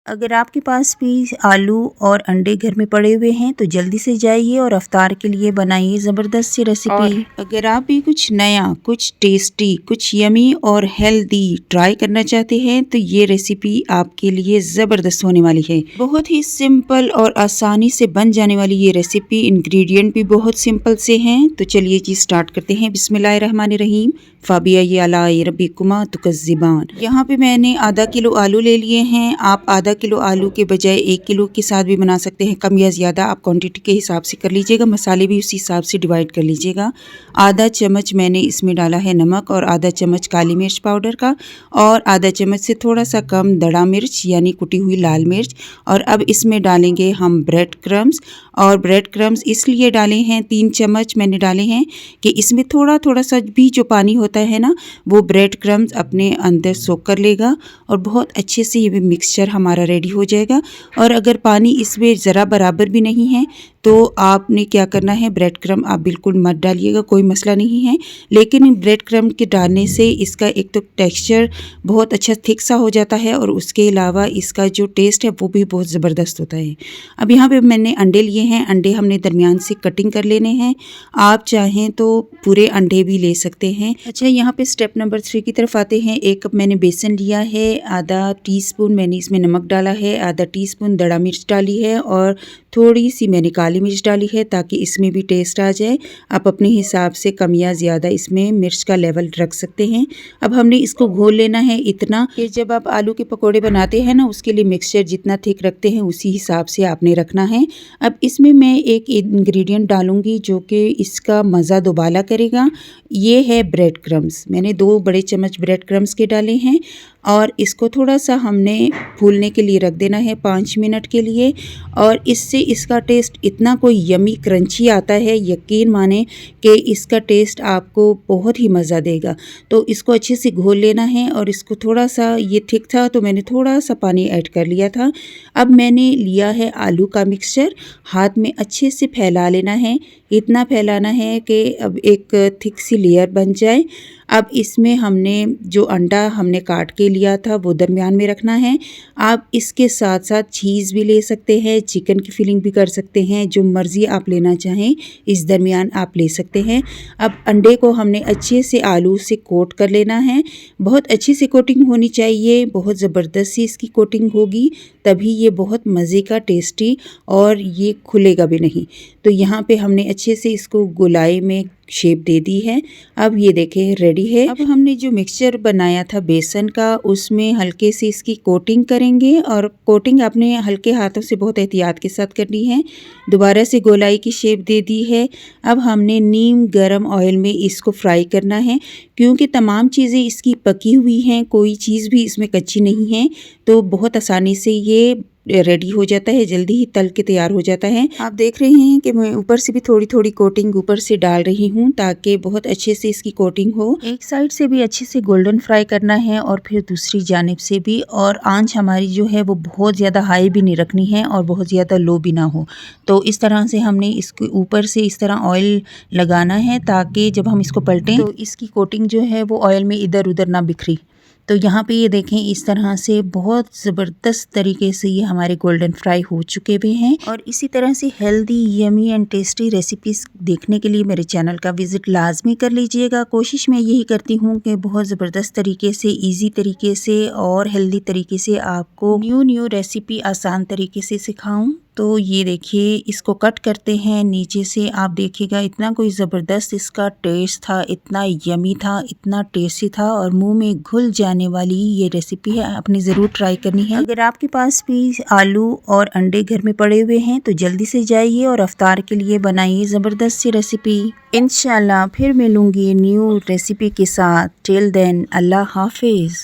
अगर आपके पास भी आलू और अंडे घर में पड़े हुए हैं तो जल्दी से जाइए और अफ्तार के लिए बनाइए ज़बरदस्त सी रेसिपी। अगर आप भी कुछ नया, कुछ टेस्टी, कुछ यमी और हेल्दी ट्राई करना चाहते हैं तो ये रेसिपी आपके लिए ज़बरदस्त होने वाली है। बहुत ही सिंपल और आसानी से बन जाने वाली ये रेसिपी, इंग्रेडिएंट भी बहुत सिंपल से हैं। तो चलिए जी स्टार्ट करते हैं। बिस्मिल्लाहिर्रहमानिर्रहीम। फाबिया अला रब्बिकुमा तुकज़्ज़िबान। यहाँ पे मैंने आधा किलो आलू ले लिए हैं। आप आधा किलो आलू के बजाय 1 किलो के साथ भी बना सकते हैं, कम या ज़्यादा आप क्वांटिटी के हिसाब से कर लीजिएगा। मसाले भी उसी हिसाब से डिवाइड कर लीजिएगा। आधा चम्मच मैंने इसमें डाला है नमक और आधा चम्मच काली मिर्च पाउडर का और आधा चम्मच से थोड़ा सा कम दड़ा मिर्च यानी कुटी हुई लाल मिर्च। और अब इसमें डालेंगे हम ब्रेड क्रम्स। और ब्रेड क्रम्स इसलिए डाले हैं, 3 चम्मच मैंने डाले हैं कि इसमें थोड़ा थोड़ा सा भी जो पानी होता है ना, वो ब्रेड क्रम्स अपने अंदर सोख कर लेगा और बहुत अच्छे से ये मिक्सचर हमारा रेडी हो जाएगा। और अगर पानी इसमें ज़रा बराबर भी नहीं है तो आपने क्या करना है, ब्रेड क्रम आप बिल्कुल मत डालिएगा, कोई मसला नहीं है। लेकिन ब्रेड क्रम के डालने से इसका एक तो टेक्सचर बहुत अच्छा थिक सा हो जाता है और उसके अलावा इसका जो टेस्ट है वो भी बहुत ज़बरदस्त होता है। अब यहाँ पे मैंने अंडे लिए हैं। अंडे हमने दरमियान से कटिंग कर लेने हैं। आप चाहें तो पूरे अंडे भी ले सकते हैं। अच्छा, यहाँ पे स्टेप नंबर 3 की तरफ आते हैं। 1 कप मैंने बेसन लिया है, आधा टीस्पून मैंने इसमें नमक डाला है, आधा टीस्पून दड़ा मिर्च डाली है और थोड़ी सी मैंने काली मिर्च डाली है ताकि इसमें भी टेस्ट आ जाए। आप अपने हिसाब से कम या ज़्यादा इसमें मिर्च का लेवल रख सकते हैं। अब हमने इसको घोल लेना है इतना कि जब आप आलू के पकोड़े बनाते हैं ना, उसके लिए मिक्सचर जितना थिक रखते हैं उसी हिसाब से आपने रखना है। अब इसमें मैं एक इंग्रेडिएंट डालूंगी जो कि इसका मज़ा दोबाला करेगा। ये है ब्रेड क्रम्स। मैंने 2 बड़े चम्मच ब्रेड क्रम्स के डाले हैं और इसको थोड़ा सा हमने फूलने के लिए रख देना है 5 मिनट के लिए। और इससे इसका टेस्ट इतना कोई यमी क्रंची आता है, यकीन माने कि इसका टेस्ट आपको बहुत ही मज़ा देगा। तो इसको अच्छे से घोल लेना है और इसको थोड़ा सा, ये थिक था तो मैंने थोड़ा सा पानी ऐड कर लिया था। अब मैंने लिया है आलू का मिक्सचर, हाथ में अच्छे से फैला लेना है। इतना फैलाना है कि अब एक थिक सी लेयर बन जाए। अब इसमें हमने जो अंडा हमने काट के लिया था वो दरमियान में रखना है। आप इसके साथ साथ चीज़ भी ले सकते हैं, चिकन की फिलिंग भी कर सकते हैं, जो मर्ज़ी आप लेना चाहें इस दरमियान आप ले सकते हैं। अब अंडे को हमने अच्छे से आलू से कोट कर लेना है। बहुत अच्छी सी कोटिंग होनी चाहिए, बहुत ज़बरदस्त सी इसकी कोटिंग होगी, तभी ये बहुत मज़े का टेस्टी और ये खुलेगा भी नहीं। तो यहाँ पे हमने अच्छे से इसको गोलाई में शेप दे दी है। अब ये देखें रेडी है। अब हमने जो मिक्सचर बनाया था बेसन का, उसमें हल्के से इसकी कोटिंग करेंगे और कोटिंग आपने हल्के हाथों से बहुत एहतियात के साथ करनी है। दोबारा से गोलाई की शेप दे दी है। अब हमने नीम गरम ऑयल में इसको फ्राई करना है, क्योंकि तमाम चीज़ें इसकी पकी हुई हैं, कोई चीज़ भी इसमें कच्ची नहीं है, तो बहुत आसानी से ये रेडी हो जाता है, जल्दी ही तल के तैयार हो जाता है। आप देख रहे हैं कि मैं ऊपर से भी थोड़ी थोड़ी कोटिंग ऊपर से डाल रही हूँ ताकि बहुत अच्छे से इसकी कोटिंग हो। एक साइड से भी अच्छे से गोल्डन फ्राई करना है और फिर दूसरी जानिब से भी। और आंच हमारी जो है वो बहुत ज़्यादा हाई भी नहीं रखनी है और बहुत ज़्यादा लो भी ना हो। तो इस तरह से हमने इसके ऊपर से इस तरह ऑयल लगाना है ताकि जब हम इसको पलटें तो इसकी कोटिंग जो है वो ऑयल में इधर उधर ना बिखरी। तो यहाँ पे ये देखें, इस तरह से बहुत ज़बरदस्त तरीके से ये हमारे गोल्डन फ्राई हो चुके हुए हैं। और इसी तरह से healthy, yummy and tasty recipes देखने के लिए मेरे चैनल का विज़िट लाजमी कर लीजिएगा। कोशिश मैं यही करती हूँ कि बहुत ज़बरदस्त तरीके से, इजी तरीके से और हेल्दी तरीके से आपको न्यू रेसिपी आसान तरीके से सिखाऊँ। तो ये देखिए, इसको कट करते हैं नीचे से। आप देखिएगा इतना कोई ज़बरदस्त इसका टेस्ट था, इतना यमी था, इतना टेस्टी था और मुंह में घुल जाने वाली ये रेसिपी है। आपने ज़रूर ट्राई करनी है। अगर आपके पास भी आलू और अंडे घर में पड़े हुए हैं तो जल्दी से जाइए और अफ्तार के लिए बनाइए ज़बरदस्त सी रेसिपी। इंशाल्लाह फिर मिलूंगी न्यू रेसिपी के साथ। टिल देन, अल्लाह हाफिज़।